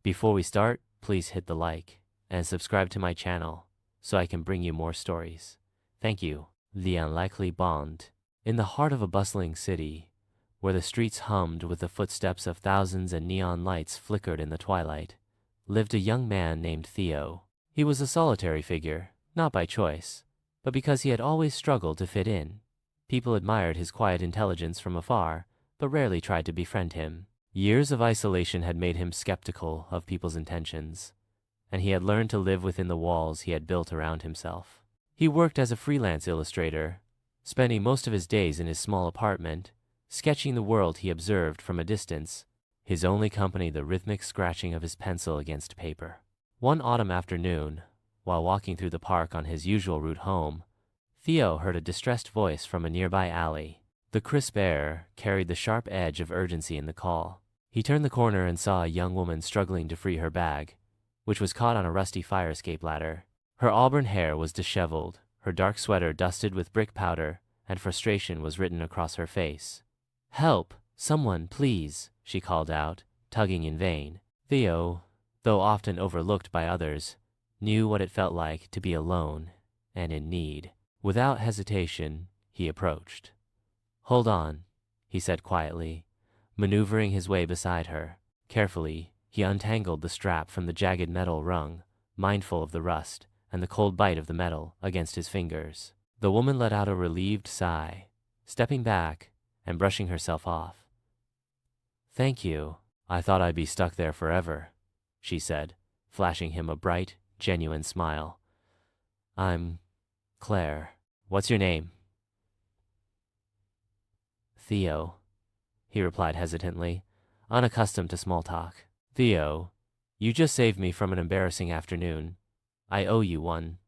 Before we start, please hit the like and subscribe to my channel so I can bring you more stories. Thank you. The Unlikely Bond. In the heart of a bustling city, where the streets hummed with the footsteps of thousands and neon lights flickered in the twilight, lived a young man named Theo. He was a solitary figure, not by choice, but because he had always struggled to fit in. People admired his quiet intelligence from afar, but rarely tried to befriend him. Years of isolation had made him skeptical of people's intentions, and he had learned to live within the walls he had built around himself. He worked as a freelance illustrator, spending most of his days in his small apartment, sketching the world he observed from a distance, his only company the rhythmic scratching of his pencil against paper. One autumn afternoon, while walking through the park on his usual route home, Theo heard a distressed voice from a nearby alley. The crisp air carried the sharp edge of urgency in the call. He turned the corner and saw a young woman struggling to free her bag, which was caught on a rusty fire escape ladder. Her auburn hair was disheveled, her dark sweater dusted with brick powder, and frustration was written across her face. "Help! Someone, please!" she called out, tugging in vain. Theo, though often overlooked by others, knew what it felt like to be alone and in need. Without hesitation, he approached. "Hold on," he said quietly, maneuvering his way beside her. Carefully, he untangled the strap from the jagged metal rung, mindful of the rust and the cold bite of the metal against his fingers. The woman let out a relieved sigh, stepping back and brushing herself off. "Thank you. I thought I'd be stuck there forever," she said, flashing him a bright, genuine smile. "I'm Claire. What's your name?" "Theo," he replied hesitantly, unaccustomed to small talk. "Theo, you just saved me from an embarrassing afternoon. I owe you one."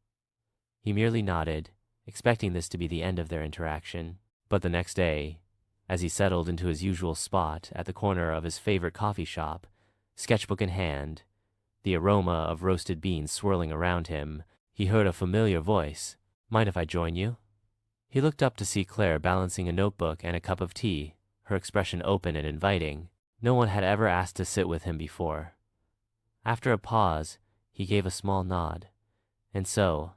He merely nodded, expecting this to be the end of their interaction. But the next day, as he settled into his usual spot at the corner of his favorite coffee shop, sketchbook in hand, the aroma of roasted beans swirling around him, he heard a familiar voice. "Mind if I join you?" He looked up to see Claire balancing a notebook and a cup of tea, her expression open and inviting. No one had ever asked to sit with him before. After a pause, he gave a small nod. And so,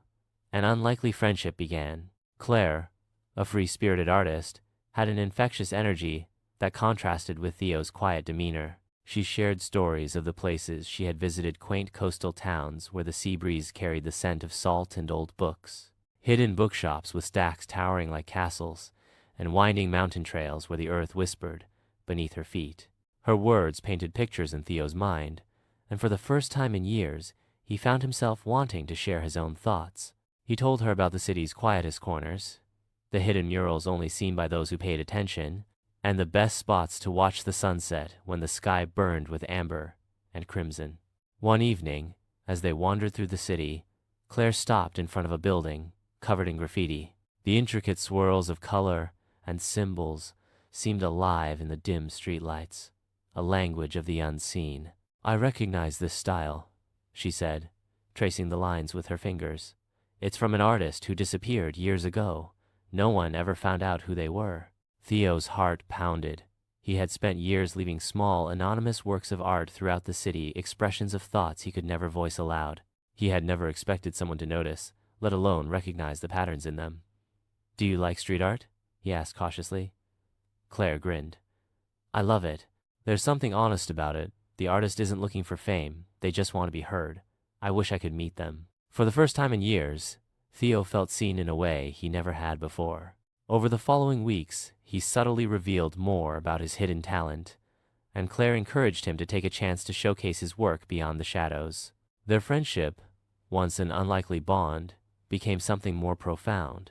an unlikely friendship began. Claire, a free-spirited artist, had an infectious energy that contrasted with Theo's quiet demeanor. She shared stories of the places she had visited, quaint coastal towns where the sea breeze carried the scent of salt and old books, hidden bookshops with stacks towering like castles, and winding mountain trails where the earth whispered beneath her feet. Her words painted pictures in Theo's mind, and for the first time in years, he found himself wanting to share his own thoughts. He told her about the city's quietest corners, the hidden murals only seen by those who paid attention, and the best spots to watch the sunset when the sky burned with amber and crimson. One evening, as they wandered through the city, Claire stopped in front of a building covered in graffiti. The intricate swirls of color and symbols seemed alive in the dim streetlights, a language of the unseen. "I recognize this style," she said, tracing the lines with her fingers. "It's from an artist who disappeared years ago. No one ever found out who they were." Theo's heart pounded. He had spent years leaving small, anonymous works of art throughout the city, expressions of thoughts he could never voice aloud. He had never expected someone to notice, let alone recognize the patterns in them. "Do you like street art?" he asked cautiously. Claire grinned. "I love it. There's something honest about it. The artist isn't looking for fame. They just want to be heard. I wish I could meet them." For the first time in years, Theo felt seen in a way he never had before. Over the following weeks, he subtly revealed more about his hidden talent, and Claire encouraged him to take a chance to showcase his work beyond the shadows. Their friendship, once an unlikely bond, became something more profound.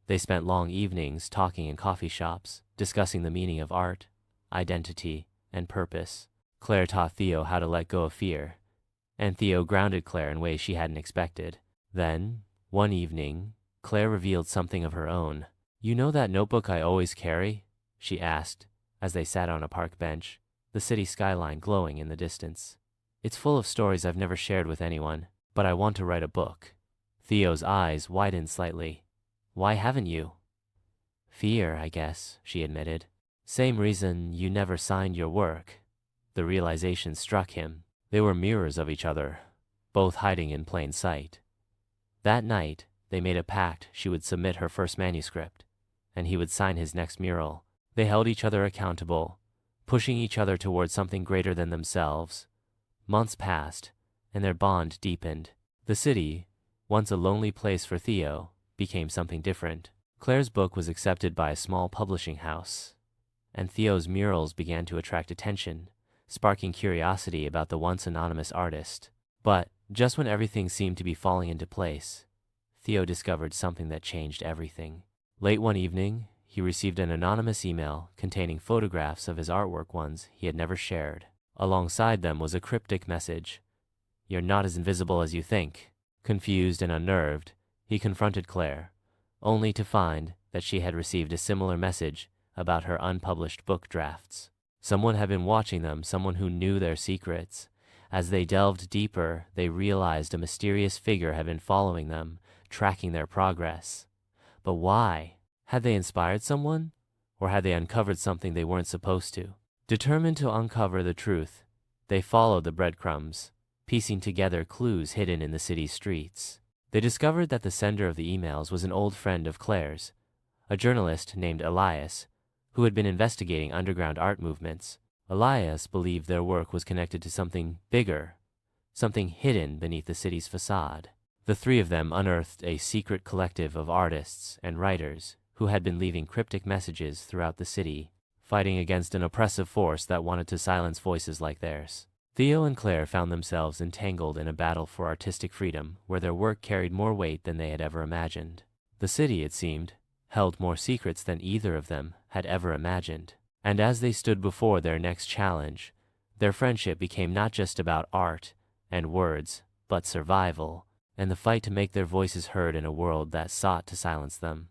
They spent long evenings talking in coffee shops, discussing the meaning of art, identity, and purpose. Claire taught Theo how to let go of fear, and Theo grounded Claire in ways she hadn't expected. Then, one evening, Claire revealed something of her own. "You know that notebook I always carry?" she asked, as they sat on a park bench, the city skyline glowing in the distance. "It's full of stories I've never shared with anyone, but I want to write a book." Theo's eyes widened slightly. "Why haven't you?" "Fear, I guess," she admitted. "Same reason you never signed your work." The realization struck him. They were mirrors of each other, both hiding in plain sight. That night, they made a pact she would submit her first manuscript, and he would sign his next mural. They held each other accountable, pushing each other towards something greater than themselves. Months passed, and their bond deepened. The city, once a lonely place for Theo, became something different. Claire's book was accepted by a small publishing house, and Theo's murals began to attract attention, sparking curiosity about the once anonymous artist. But just when everything seemed to be falling into place, Theo discovered something that changed everything. Late one evening, he received an anonymous email containing photographs of his artwork, ones he had never shared. Alongside them was a cryptic message: "You're not as invisible as you think." Confused and unnerved, he confronted Claire, only to find that she had received a similar message about her unpublished book drafts. Someone had been watching them, someone who knew their secrets. As they delved deeper, they realized a mysterious figure had been following them, tracking their progress. But why? Had they inspired someone? Or had they uncovered something they weren't supposed to? Determined to uncover the truth, they followed the breadcrumbs, piecing together clues hidden in the city's streets. They discovered that the sender of the emails was an old friend of Claire's, a journalist named Elias, who had been investigating underground art movements. Elias believed their work was connected to something bigger, something hidden beneath the city's facade. The three of them unearthed a secret collective of artists and writers who had been leaving cryptic messages throughout the city, fighting against an oppressive force that wanted to silence voices like theirs. Theo and Claire found themselves entangled in a battle for artistic freedom where their work carried more weight than they had ever imagined. The city, it seemed, held more secrets than either of them had ever imagined. And as they stood before their next challenge, their friendship became not just about art and words, but survival, and the fight to make their voices heard in a world that sought to silence them.